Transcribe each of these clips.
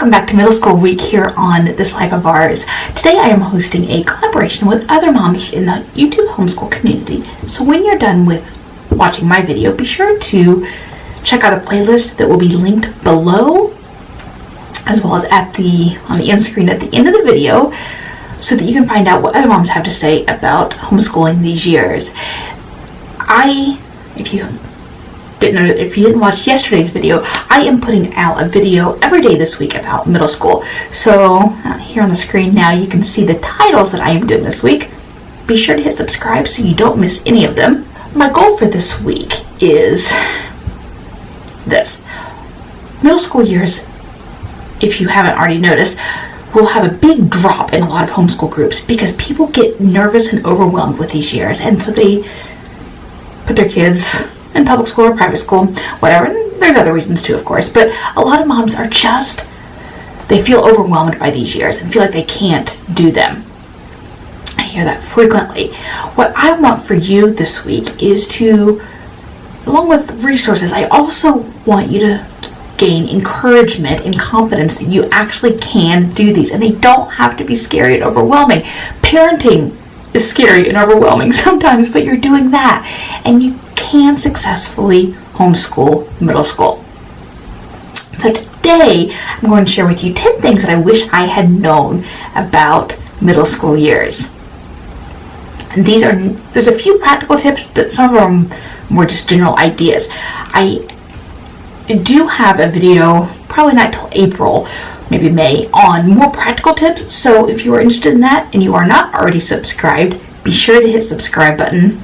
welcome back to Middle School Week here on This Life of Ours. Today I am hosting a collaboration with other moms in the YouTube homeschool community. So when you're done with watching my video, be sure to check out a playlist that will be linked below, as well as on the end screen at the end of the video, so that you can find out what other moms have to say about homeschooling these years. If you didn't watch yesterday's video, I am putting out a video every day this week about middle school. So here on the screen now you can see the titles that I am doing this week. Be sure to hit subscribe so you don't miss any of them. My goal for this week is this. Middle school years, if you haven't already noticed, will have a big drop in a lot of homeschool groups because people get nervous and overwhelmed with these years, and so they put their kids in public school or private school, whatever. And there's other reasons too, of course, but a lot of moms are they feel overwhelmed by these years and feel like they can't do them. I hear that frequently. What I want for you this week is to, along with resources, I also want you to gain encouragement and confidence that you actually can do these, and they don't have to be scary and overwhelming. Parenting is scary and overwhelming sometimes, but you're doing that, and you can successfully homeschool middle school. So today I'm going to share with you 10 things that I wish I had known about middle school years. And there's a few practical tips, but some of them more just general ideas. I do have a video, probably not till April, maybe May, on more practical tips. So if you are interested in that and you are not already subscribed, be sure to hit subscribe button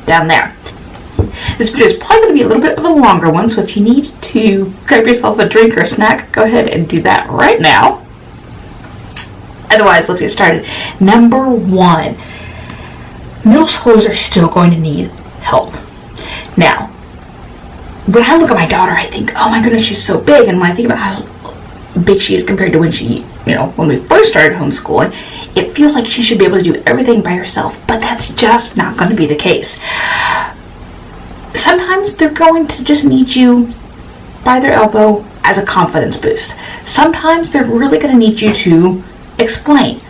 down there. This video is probably going to be a little bit of a longer one, so if you need to grab yourself a drink or a snack, go ahead and do that right now. Otherwise, let's get started. Number one, middle schoolers are still going to need help. Now, when I look at my daughter, I think, oh my goodness, she's so big. And when I think about how big she is compared to when we first started homeschooling, it feels like she should be able to do everything by herself, but that's just not going to be the case. Sometimes they're going to just need you by their elbow as a confidence boost. Sometimes they're really going to need you to explain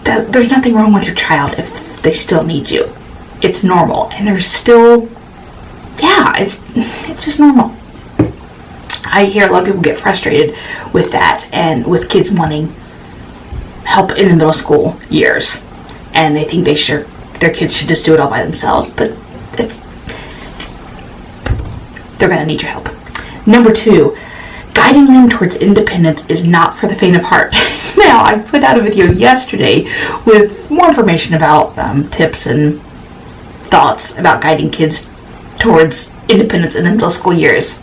that there's nothing wrong with your child if they still need you. It's normal, and they're still, it's just normal. I hear a lot of people get frustrated with that and with kids wanting help in the middle school years, and they think their kids should just do it all by themselves, but they're going to need your help. Number two, guiding them towards independence is not for the faint of heart. Now, I put out a video yesterday with more information about tips and thoughts about guiding kids towards independence in the middle school years.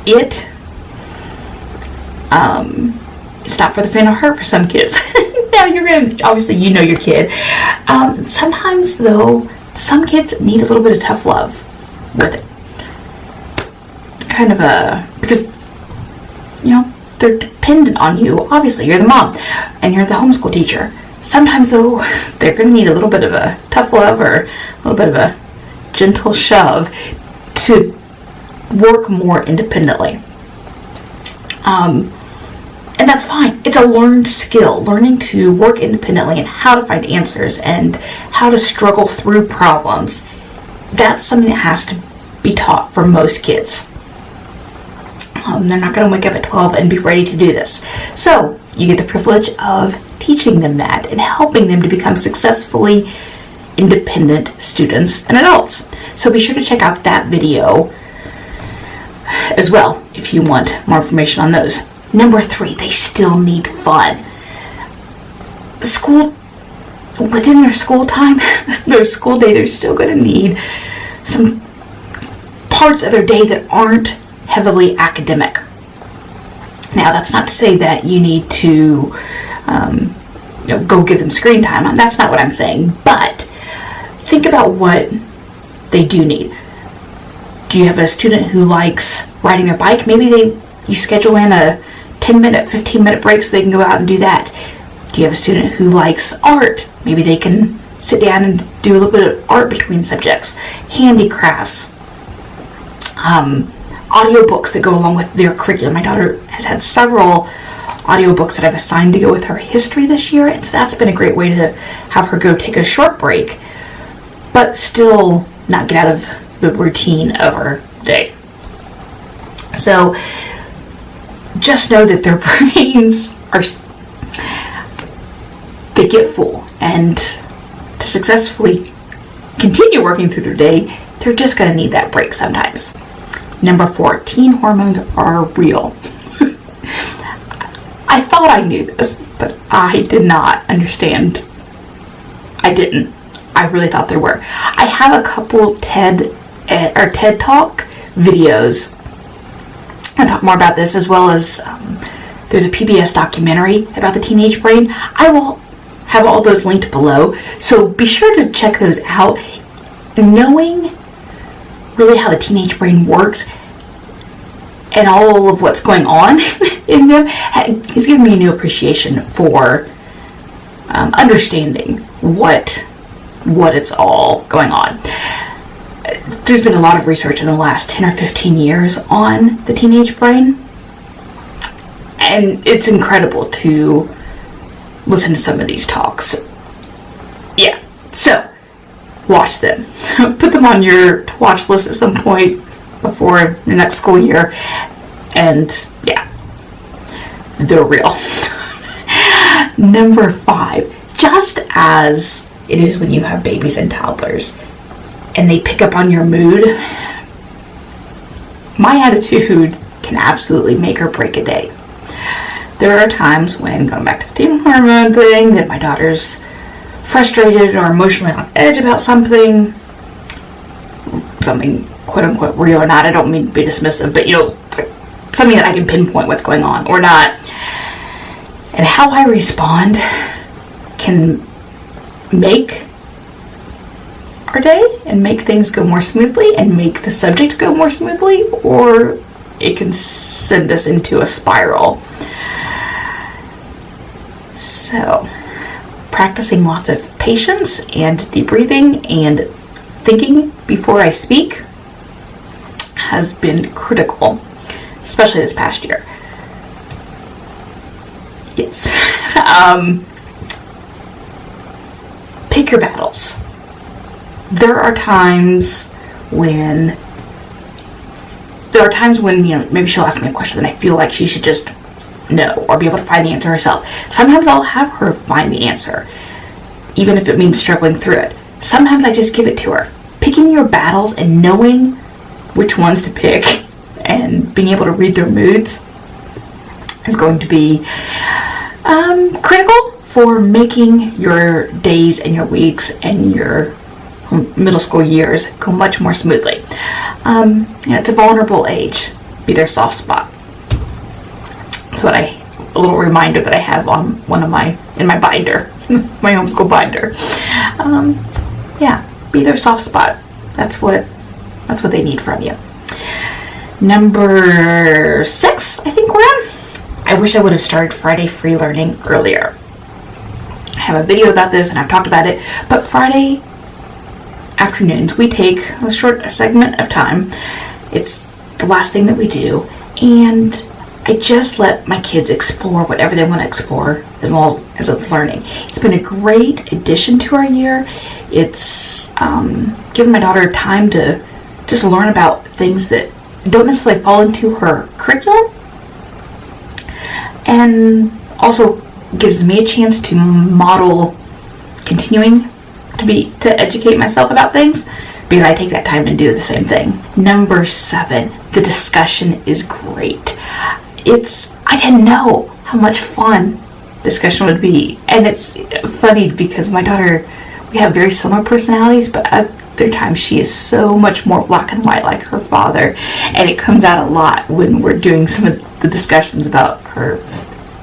It's not for the faint of heart for some kids. Now, obviously you know your kid. Sometimes though, some kids need a little bit of tough love with it. Because they're dependent on you. Obviously, you're the mom and you're the homeschool teacher. Sometimes though, they're going to need a little bit of a tough love or a little bit of a gentle shove to work more independently. And that's fine. It's a learned skill, learning to work independently and how to find answers and how to struggle through problems. That's something that has to be taught for most kids. They're not going to wake up at 12 and be ready to do this. So you get the privilege of teaching them that and helping them to become successfully independent students and adults. So be sure to check out that video as well if you want more information on those. Number three, they still need fun. Within their school time, their school day, they're still going to need some parts of their day that aren't heavily academic. Now, that's not to say that you need to go give them screen time. That's not what I'm saying. But think about what they do need. Do you have a student who likes riding their bike? Maybe you schedule in a 10-minute, 15-minute break so they can go out and do that. Do you have a student who likes art? Maybe they can sit down and do a little bit of art between subjects. Handicrafts. audiobooks that go along with their curriculum. My daughter has had several audiobooks that I've assigned to go with her history this year, and so that's been a great way to have her go take a short break, but still not get out of the routine of her day. So just know that their brains they get full, and to successfully continue working through their day, they're just going to need that break sometimes. Number 4, teen hormones are real. I thought I knew this, but I did not understand. I didn't. I really thought there were. I have a couple TED Talk videos. I'll talk more about this, as well as there's a PBS documentary about the teenage brain. I will have all those linked below, so be sure to check those out. Knowing really how the teenage brain works and all of what's going on in them has given me a new appreciation for understanding what it's all going on. There's been a lot of research in the last 10 or 15 years on the teenage brain, and it's incredible to listen to some of these talks. Yeah, so watch them. Put them on your to watch list at some point before the next school year, and yeah, they're real. Number 5, just as it is when you have babies and toddlers and they pick up on your mood, my attitude can absolutely make or break a day. There are times when, going back to the teen hormone thing, that my daughter's frustrated or emotionally on edge about something quote unquote real or not. I don't mean to be dismissive, but something that I can pinpoint what's going on or not. And how I respond can make our day and make things go more smoothly and make the subject go more smoothly, or it can send us into a spiral. So, practicing lots of patience and deep breathing and thinking before I speak has been critical, especially this past year. Yes. Pick your battles. There are times when maybe she'll ask me a question and I feel like she should just know or be able to find the answer herself. Sometimes I'll have her find the answer, even if it means struggling through it. Sometimes I just give it to her. Picking your battles and knowing which ones to pick and being able to read their moods is going to be critical for making your days and your weeks and your middle school years go much more smoothly. It's a vulnerable age. Be their soft spot. That's a little reminder that I have on in my binder, my homeschool binder. Be their soft spot. That's what they need from you. Number 6, I think we're on. I wish I would have started Friday free learning earlier. I have a video about this and I've talked about it, but Friday afternoons we take a short segment of time. It's the last thing that we do, and I just let my kids explore whatever they want to explore as long as it's learning. It's been a great addition to our year. It's given my daughter time to just learn about things that don't necessarily fall into her curriculum, and also gives me a chance to model continuing to educate myself about things, because I take that time to do the same thing. Number 7, the discussion is great. I didn't know how much fun discussion would be, and it's funny because my daughter, we have very similar personalities, but other times she is so much more black and white like her father, and it comes out a lot when we're doing some of the discussions about her,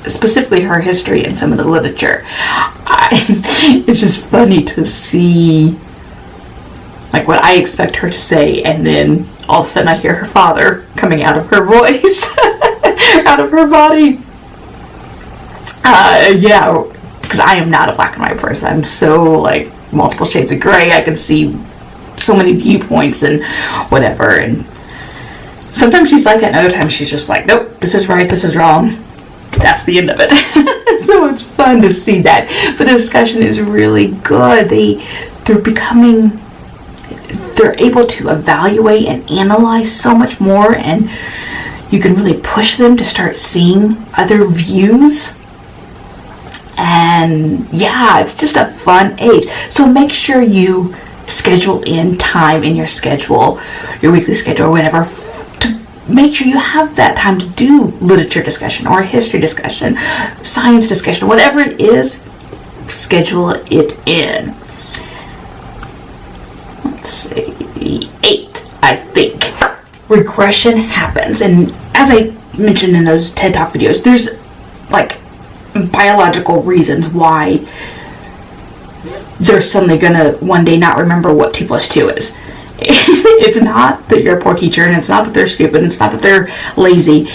specifically her history and some of the literature. It's just funny to see like what I expect her to say, and then all of a sudden I hear her father coming out of her voice, out of her body. Because I am not a black and white person. I'm so like multiple shades of gray. I can see so many viewpoints and whatever, and Sometimes she's like that, and other times she's just like, nope, this is right, this is wrong. That's the end of it. So it's fun to see that. But the discussion is really good. They're able to evaluate and analyze so much more, and you can really push them to start seeing other views. And yeah, it's just a fun age. So make sure you schedule in time in your schedule, your weekly schedule or whatever, to make sure you have that time to do literature discussion or history discussion, science discussion, whatever it is, schedule it in. Let's see, 8, I think. Regression happens. And as I mentioned in those TED Talk videos, there's like biological reasons why they're suddenly gonna one day not remember what 2 + 2 is. It's not that you're a poor teacher, and it's not that they're stupid, and it's not that they're lazy.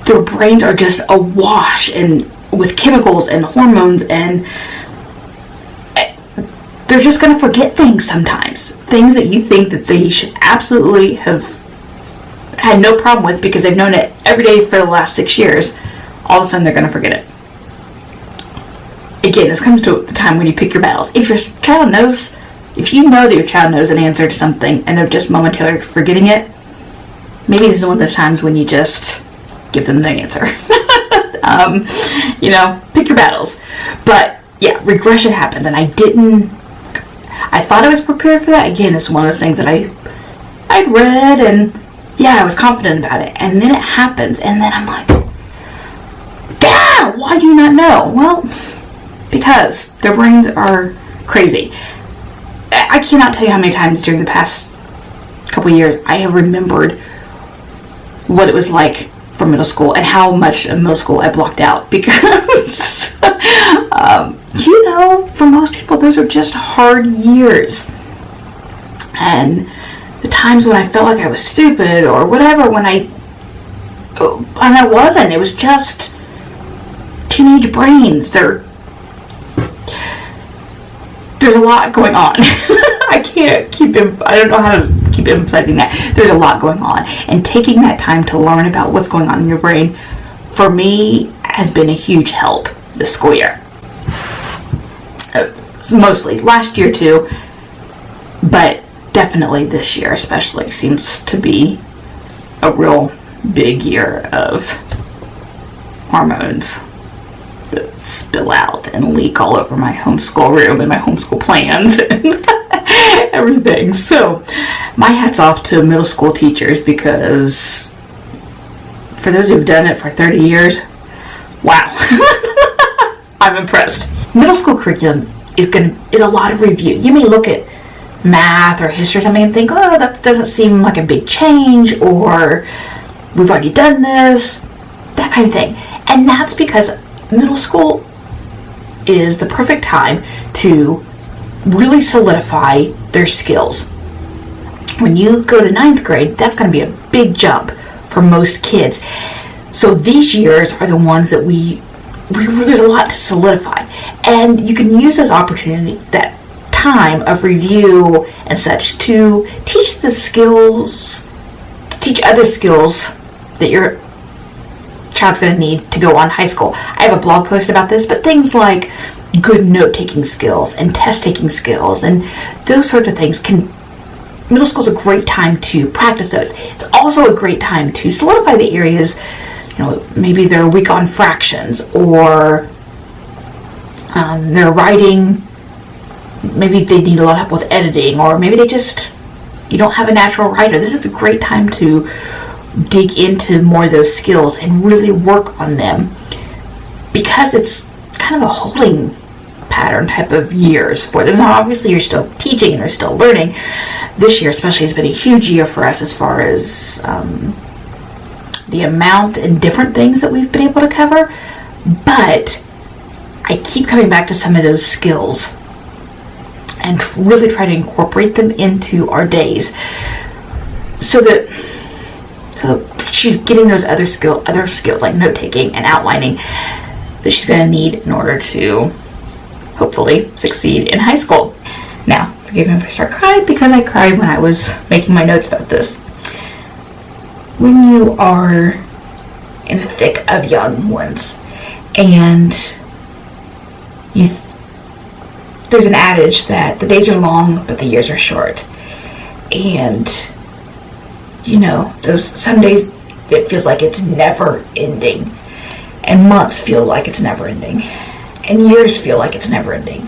Their brains are just awash and with chemicals and hormones, and they're just gonna forget things sometimes. Things that you think that they should absolutely have had no problem with because they've known it every day for the last 6 years. All of a sudden they're gonna forget it. Again, this comes to the time when you pick your battles. If you know that your child knows an answer to something and they're just momentarily forgetting it, maybe this is one of those times when you just give them the answer. Pick your battles. But yeah, regression happens, and I thought I was prepared for that. Again, it's one of those things that I'd read, and yeah, I was confident about it. And then it happens, and then I'm like, Dad, why do you not know? Well, because their brains are crazy. I cannot tell you how many times during the past couple years I have remembered what it was like for middle school and how much of middle school I blocked out because, for most people, those are just hard years. And the times when I felt like I was stupid or whatever, and I wasn't, it was just teenage brains. There's a lot going on. I don't know how to keep emphasizing that. There's a lot going on. And taking that time to learn about what's going on in your brain, for me, has been a huge help this school year. Mostly. Last year too. But definitely this year especially seems to be a real big year of hormones that spill out and leak all over my homeschool room and my homeschool plans and everything. So my hat's off to middle school teachers, because for those who've done it for 30 years, wow. I'm impressed. Middle school curriculum is a lot of review. You may look at math or history or something and think, oh, that doesn't seem like a big change, or we've already done this, that kind of thing. And that's because middle school is the perfect time to really solidify their skills. When you go to 9th grade, that's going to be a big jump for most kids. So these years are the ones that there's a lot to solidify. And you can use those opportunities, that time of review and such, to teach other skills that your child's going to need to go on high school. I have a blog post about this, but things like good note-taking skills and test-taking skills and those sorts of things middle school is a great time to practice those. It's also a great time to solidify the areas, maybe they're weak on fractions, or they're writing, maybe they need a lot of help with editing, or maybe you don't have a natural writer. This is a great time to dig into more of those skills and really work on them, because it's kind of a holding pattern type of years for them. Now, obviously, you're still teaching and you're still learning. This year especially has been a huge year for us as far as the amount and different things that we've been able to cover, but I keep coming back to some of those skills and really try to incorporate them into our days so that she's getting those other skills like note-taking and outlining that she's going to need in order to hopefully succeed in high school. Now, forgive me if I start crying, because I cried when I was making my notes about this. when you are in the thick of young ones, and there's an adage that the days are long but the years are short, and those some days it feels like it's never ending, and months feel like it's never ending, and years feel like it's never ending.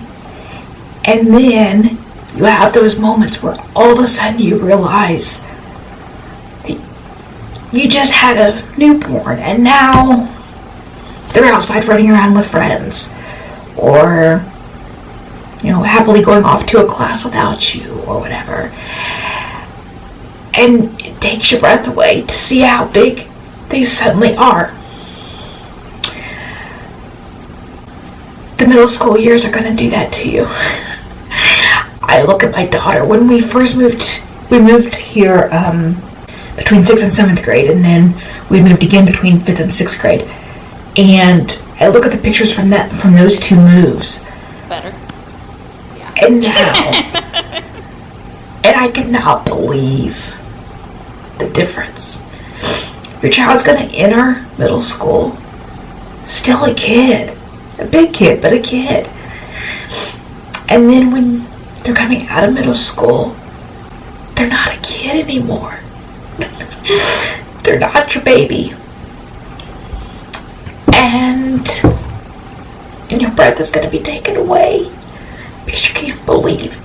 And then you have those moments where all of a sudden you realize that you just had a newborn and now they're outside running around with friends, or happily going off to a class without you or whatever. And it takes your breath away to see how big they suddenly are. The middle school years are going to do that to you. I look at my daughter. When we first moved, we moved here between 6th and 7th grade, and then we moved again between 5th and 6th grade. And I look at the pictures from those two moves. Better. Yeah. And now, and I cannot believe the difference. Your child's going to enter middle school, still a kid, a big kid, but a kid. And then when they're coming out of middle school, they're not a kid anymore. They're not your baby. And your breath is going to be taken away because you can't believe it.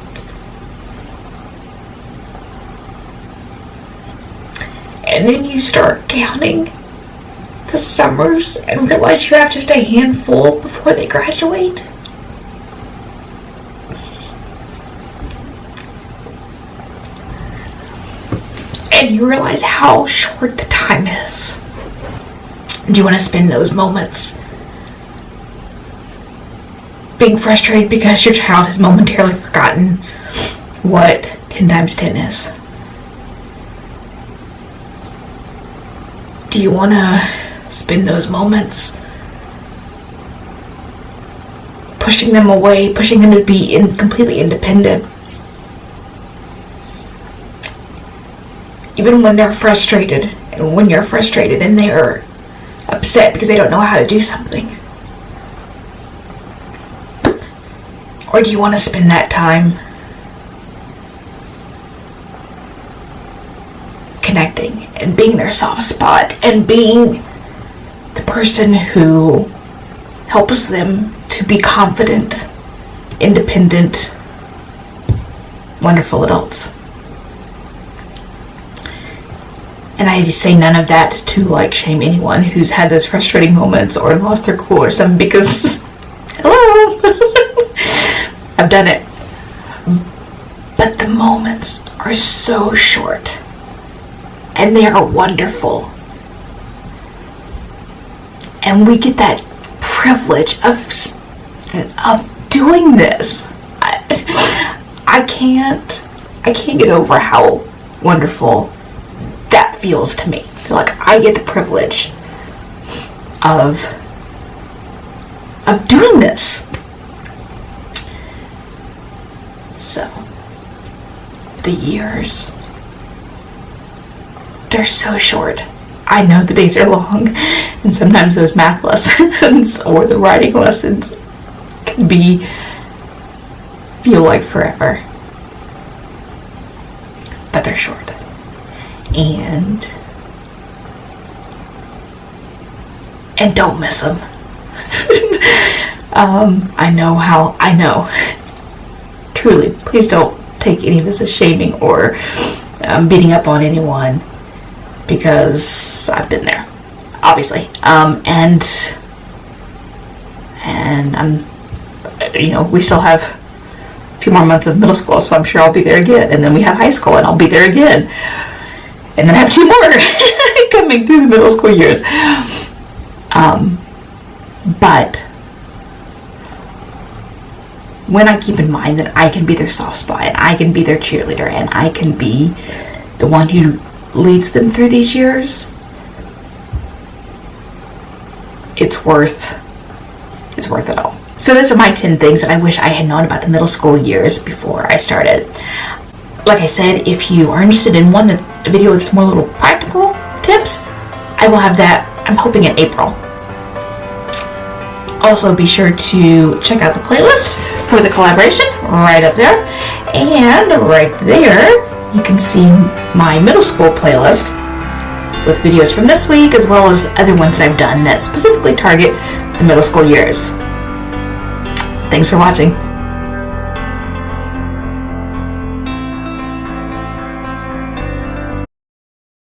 And then you start counting the summers and realize you have just a handful before they graduate. And you realize how short the time is. Do you want to spend those moments being frustrated because your child has momentarily forgotten what 10 times 10 is? Do you want to spend those moments pushing them away, pushing them to be completely independent? Even when they're frustrated, and when you're frustrated and they're upset because they don't know how to do something? Or do you want to spend that time connecting and being their soft spot and being the person who helps them to be confident, independent, wonderful adults? And I say none of that to shame anyone who's had those frustrating moments or lost their cool or something, because hello, I've done it. But the moments are so short and they are wonderful. And we get that privilege of doing this. I can't get over how wonderful that feels to me. I feel like I get the privilege of doing this. So the years, they're so short. I know the days are long, and sometimes those math lessons or the writing lessons can feel like forever, but they're short. And don't miss them. I know. Truly, please don't take any of this as shaming or beating up on anyone, because I've been there, obviously. And I'm, we still have a few more months of middle school, so I'm sure I'll be there again. And then we have high school, and I'll be there again. And then I have 2 more coming through the middle school years. But when I keep in mind that I can be their soft spot, and I can be their cheerleader, and I can be the one who leads them through these years, it's worth it all. So those are my 10 things that I wish I had known about the middle school years before I started. Like I said, if you are interested in a video that's more a little practical tips. I will have that, I'm hoping, in April. Also, be sure to check out the playlist for the collaboration right up there. And right there, you can see my middle school playlist with videos from this week as well as other ones I've done that specifically target the middle school years. Thanks for watching.